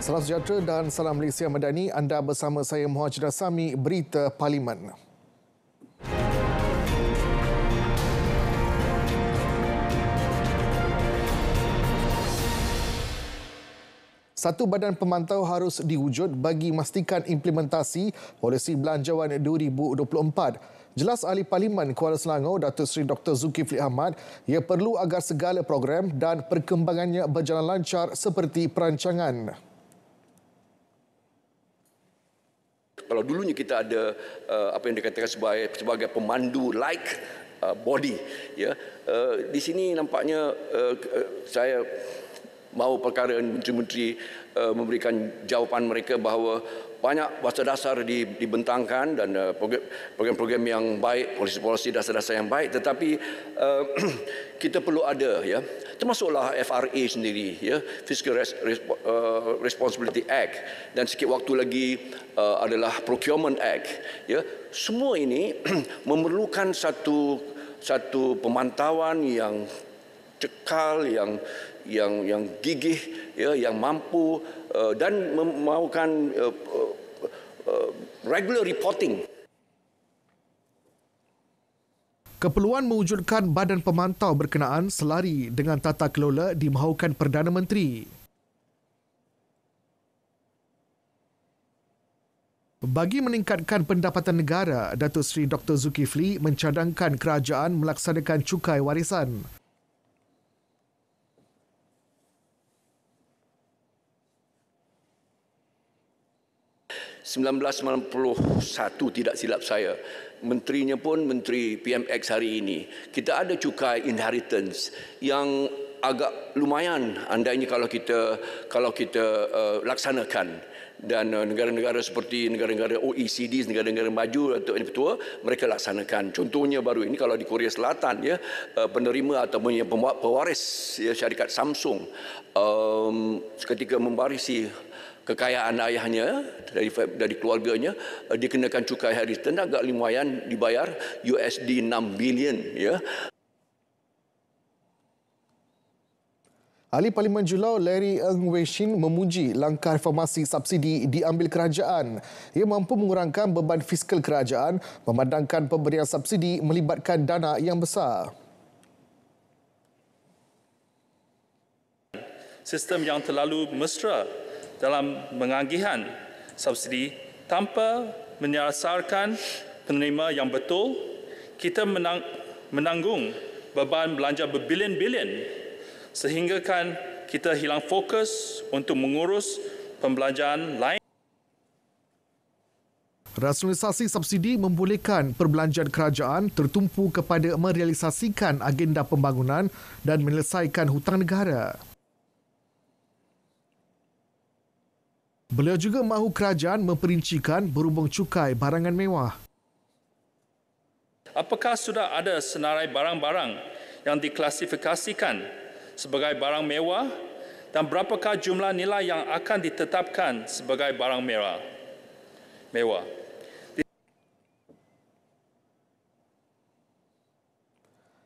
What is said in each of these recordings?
Salam sejahtera dan salam Malaysia Madani. Anda bersama saya Muhajir Sami, Berita Parlimen. Satu badan pemantau harus diwujud bagi memastikan implementasi polisi belanjawan 2024. Jelas Ahli Parlimen Kuala Selangor, Datuk Seri Dr. Zulkifli Ahmad, ia perlu agar segala program dan perkembangannya berjalan lancar seperti perancangan. Kalau dulunya kita ada apa yang dikatakan sebagai pemandu body, ya, di sini nampaknya saya mahu perkara menteri-menteri memberikan jawapan mereka bahawa banyak dasar-dasar dibentangkan dan program-program yang baik, polisi-polisi dasar-dasar yang baik, tetapi kita perlu ada, ya, termasuklah FRA sendiri, ya, Fiscal Responsibility Act, dan sikit waktu lagi adalah Procurement Act, ya. Semua ini memerlukan satu pemantauan yang cekal, yang gigih, ya, yang mampu dan memahukan regular reporting. Keperluan mewujudkan badan pemantau berkenaan selari dengan tata kelola dimahukan Perdana Menteri. Bagi meningkatkan pendapatan negara, Datuk Seri Dr. Zulkifli mencadangkan kerajaan melaksanakan cukai warisan. (1991) tidak silap saya, menterinya pun Menteri PMX hari ini. Kita ada cukai inheritance yang agak lumayan andainya kalau kita laksanakan, dan negara-negara seperti negara-negara OECD, negara-negara maju atau petua, mereka laksanakan. Contohnya baru ini kalau di Korea Selatan, ya, penerima atau pewaris, ya, syarikat Samsung ketika mewarisi kekayaan ayahnya dari keluarganya, dikenakan cukai inheritance agak lumayan, dibayar USD 6 bilion, ya. Ahli Parlimen Julau Larry Ng Wei Shin memuji langkah reformasi subsidi diambil kerajaan. Ia mampu mengurangkan beban fiskal kerajaan, memandangkan pemberian subsidi melibatkan dana yang besar. Sistem yang terlalu mesra dalam mengagihan subsidi tanpa menyasarkan penerima yang betul, kita menanggung beban belanja berbilion-bilion sehingga kan kita hilang fokus untuk mengurus pembelanjaan lain. Rasionalisasi subsidi membolehkan perbelanjaan kerajaan tertumpu kepada merealisasikan agenda pembangunan dan menyelesaikan hutang negara. Beliau juga mahu kerajaan memperincikan berhubung cukai barangan mewah. Apakah sudah ada senarai barang-barang yang diklasifikasikan sebagai barang mewah dan berapakah jumlah nilai yang akan ditetapkan sebagai barang mewah?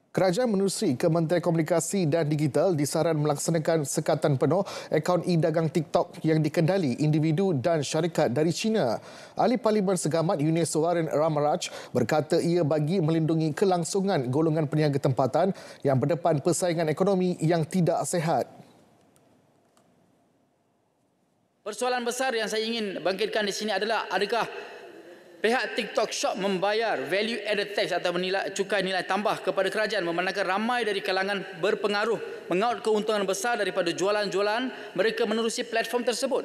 Kerajaan menerusi Kementerian Komunikasi dan Digital disaran melaksanakan sekatan penuh akaun e-dagang TikTok yang dikendali individu dan syarikat dari China. Ahli Parlimen Segamat Yunis Waran Ramaraj berkata ia bagi melindungi kelangsungan golongan peniaga tempatan yang berdepan persaingan ekonomi yang tidak sihat. Persoalan besar yang saya ingin bangkitkan di sini adalah adakah pihak TikTok Shop membayar value added tax atau cukai nilai tambah kepada kerajaan, memandangkan ramai dari kalangan berpengaruh mengaut keuntungan besar daripada jualan-jualan mereka menerusi platform tersebut.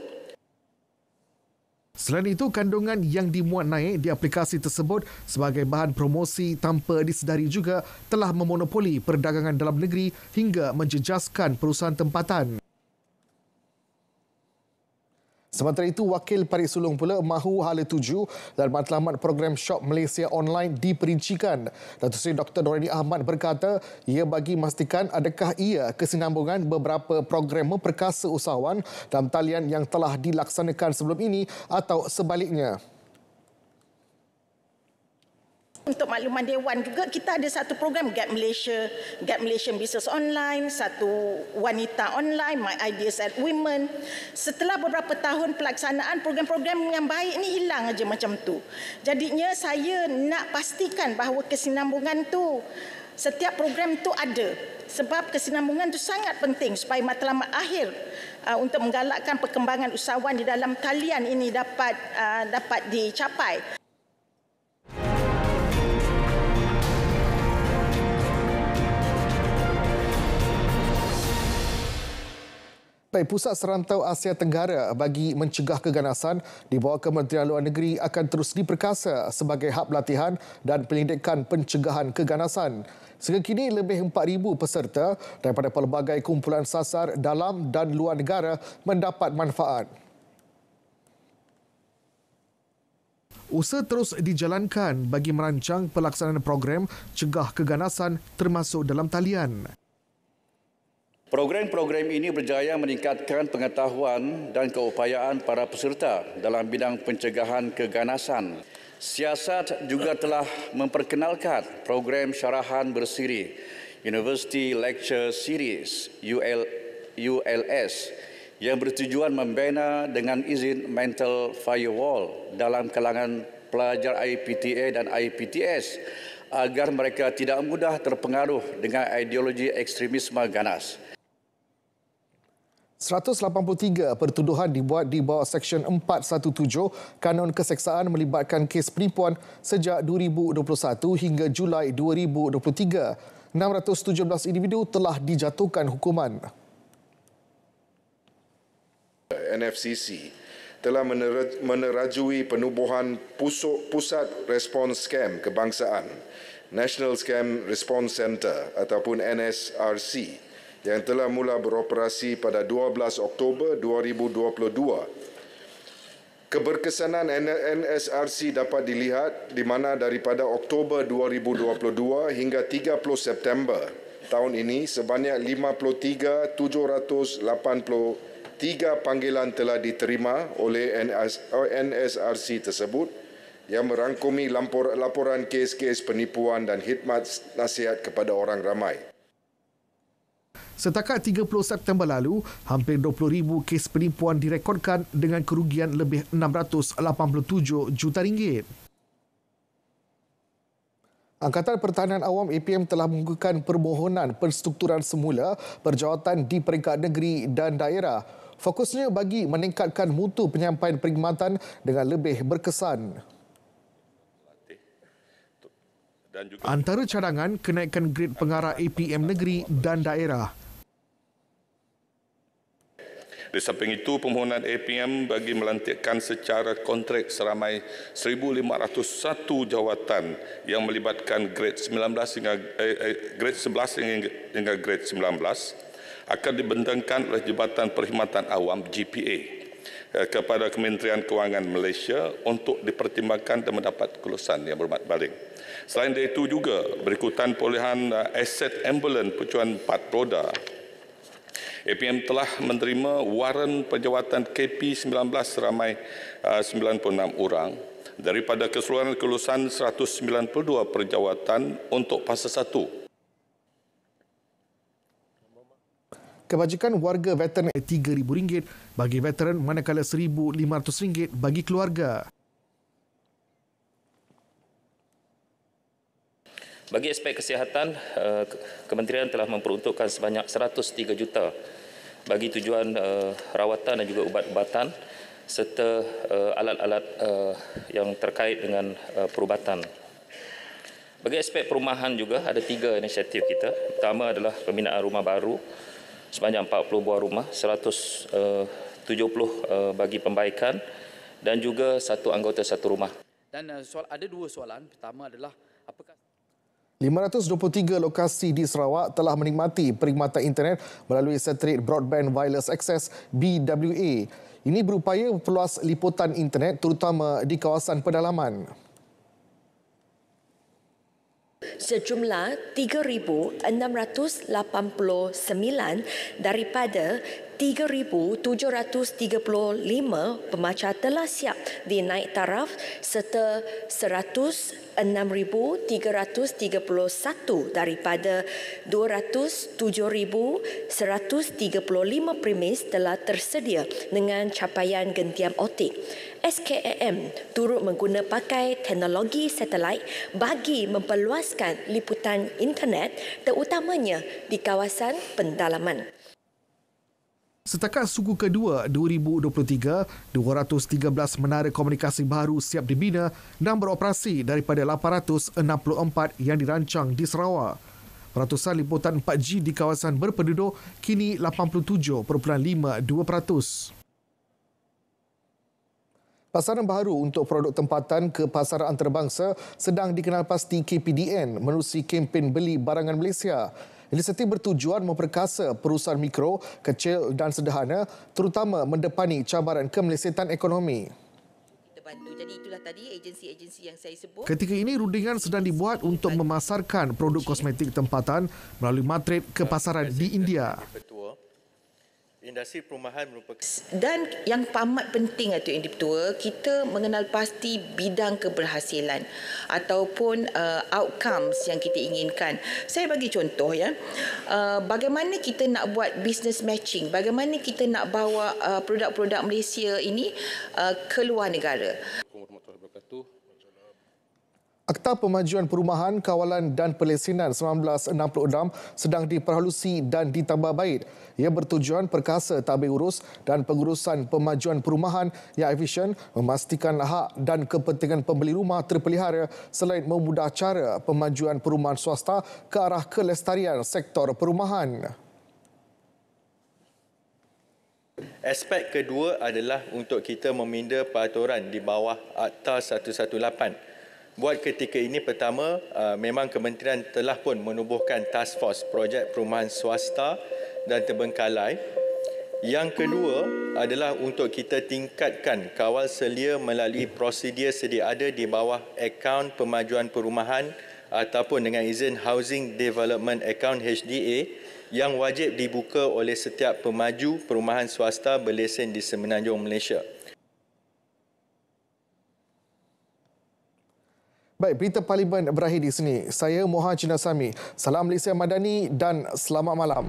Selain itu, kandungan yang dimuat naik di aplikasi tersebut sebagai bahan promosi tanpa disedari juga telah memonopoli perdagangan dalam negeri hingga menjejaskan perusahaan tempatan. Sementara itu, Wakil Parit Sulong pula mahu hala tuju dan matlamat program Shop Malaysia Online diperincikan. Datuk Seri Dr. Norani Ahmad berkata ia bagi memastikan adakah ia kesinambungan beberapa program memperkasa usahawan dalam talian yang telah dilaksanakan sebelum ini atau sebaliknya. Untuk makluman Dewan juga, kita ada satu program Gap Malaysian Business Online, satu Wanita Online, My Ideas at Women. Setelah beberapa tahun pelaksanaan, program-program yang baik ni hilang aja macam tu. Jadinya saya nak pastikan bahawa kesinambungan tu, setiap program tu ada. Sebab kesinambungan itu sangat penting supaya matlamat akhir untuk menggalakkan perkembangan usahawan di dalam talian ini dapat dicapai. Pusat Serantau Asia Tenggara bagi mencegah keganasan di bawah Kementerian Luar Negeri akan terus diperkasa sebagai hub latihan dan penyelidikan pencegahan keganasan. Sehingga kini lebih 4,000 peserta daripada pelbagai kumpulan sasar dalam dan luar negara mendapat manfaat. Usaha terus dijalankan bagi merancang pelaksanaan program cegah keganasan termasuk dalam talian. Program-program ini berjaya meningkatkan pengetahuan dan keupayaan para peserta dalam bidang pencegahan keganasan. Siasat juga telah memperkenalkan program syarahan bersiri University Lecture Series ULS yang bertujuan membina dengan izin mental firewall dalam kalangan pelajar IPTA dan IPTS agar mereka tidak mudah terpengaruh dengan ideologi ekstremisme ganas. 183 pertuduhan dibuat di bawah Seksyen 417 Kanun Keseksaan melibatkan kes penipuan sejak 2021 hingga Julai 2023. 617 individu telah dijatuhkan hukuman. NFCC telah menerajui penubuhan Pusat Respons Scam Kebangsaan, National Scam Response Centre ataupun NSRC, yang telah mula beroperasi pada 12 Oktober 2022. Keberkesanan NSRC dapat dilihat di mana daripada Oktober 2022 hingga 30 September tahun ini sebanyak 53,783 panggilan telah diterima oleh NSRC tersebut yang merangkumi laporan kes-kes penipuan dan khidmat nasihat kepada orang ramai. Setakat 30 September lalu, hampir 20,000 kes penipuan direkodkan dengan kerugian lebih 687 juta ringgit. Angkatan Pertahanan Awam APM telah mengukuhkan permohonan perstrukturan semula berjawatan di peringkat negeri dan daerah. Fokusnya bagi meningkatkan mutu penyampaian perkhidmatan dengan lebih berkesan. Antara cadangan, kenaikan grade pengarah APM negeri dan daerah. Di samping itu, permohonan APM bagi melantikkan secara kontrak seramai 1,501 jawatan yang melibatkan grade 11 hingga grade 19 akan dibentangkan oleh Jabatan Perkhidmatan Awam GPA kepada Kementerian Kewangan Malaysia untuk dipertimbangkan dan mendapat kelulusan yang berhormat baling. Selain dari itu juga berikutan perolehan aset ambulan percuan 4 roda, APM telah menerima waran penjawatan KP19 seramai 96 orang daripada keseluruhan kelulusan 192 perjawatan untuk fasa 1. Kebajikan warga veteran RM3,000 bagi veteran manakala RM1,500 bagi keluarga. Bagi aspek kesihatan, Kementerian telah memperuntukkan sebanyak 103 juta bagi tujuan rawatan dan juga ubat-ubatan serta alat-alat yang terkait dengan perubatan. Bagi aspek perumahan juga ada 3 inisiatif kita. Pertama adalah pembinaan rumah baru sebanyak 40 buah rumah, 170 bagi pembaikan dan juga 1 anggota 1 rumah. Dan ada 2 soalan. Pertama adalah apakah 523 lokasi di Sarawak telah menikmati perkhidmatan internet melalui Satellite Broadband Wireless Access BWA. Ini berupaya memperluas liputan internet terutama di kawasan pedalaman. Sejumlah 3,689 daripada 3,735 pemacar telah siap dinaik taraf serta 106,331 daripada 207,135 premis telah tersedia dengan capaian gentian optik. SKAM turut mengguna pakai teknologi satelit bagi memperluaskan liputan internet terutamanya di kawasan pendalaman. Setakat suku kedua 2023, 213 menara komunikasi baru siap dibina dan beroperasi daripada 864 yang dirancang di Sarawak. Peratusan liputan 4G di kawasan berpenduduk kini 87.52%. Pasaran baru untuk produk tempatan ke pasaran antarabangsa sedang dikenalpasti KPDN menerusi kempen beli barangan Malaysia. Inisiatif bertujuan memperkasa perusahaan mikro, kecil dan sederhana terutama mendepani cabaran kemelesetan ekonomi. Jadi itulah tadi agensi-agensi yang saya sebut. Ketika ini rundingan sedang dibuat untuk memasarkan produk kosmetik tempatan melalui matret ke pasaran di India. Industri perumahan merupakan dan yang amat penting itu individu kita mengenal pasti bidang keberhasilan ataupun outcomes yang kita inginkan. Saya bagi contoh ya, bagaimana kita nak buat business matching, bagaimana kita nak bawa produk-produk Malaysia ini ke luar negara. Akta Pemajuan Perumahan, Kawalan dan Pelesinan 1966 sedang diperhalusi dan ditambah baik. Ia bertujuan perkasa tabir urus dan pengurusan pemajuan perumahan yang efisien, memastikan hak dan kepentingan pembeli rumah terpelihara selain memudah cara pemajuan perumahan swasta ke arah kelestarian sektor perumahan. Aspek kedua adalah untuk kita meminda peraturan di bawah Akta 118. Buat ketika ini pertama, memang kementerian telah pun menubuhkan task force projek perumahan swasta dan terbengkalai. Yang kedua adalah untuk kita tingkatkan kawal selia melalui prosedur sedia ada di bawah akaun pemajuan perumahan ataupun dengan izin Housing Development Account HDA yang wajib dibuka oleh setiap pemaju perumahan swasta berlesen di Semenanjung Malaysia. Baik, berita Parlimen berakhir di sini. Saya Moha Cina Sami. Salam Malaysia Madani dan selamat malam.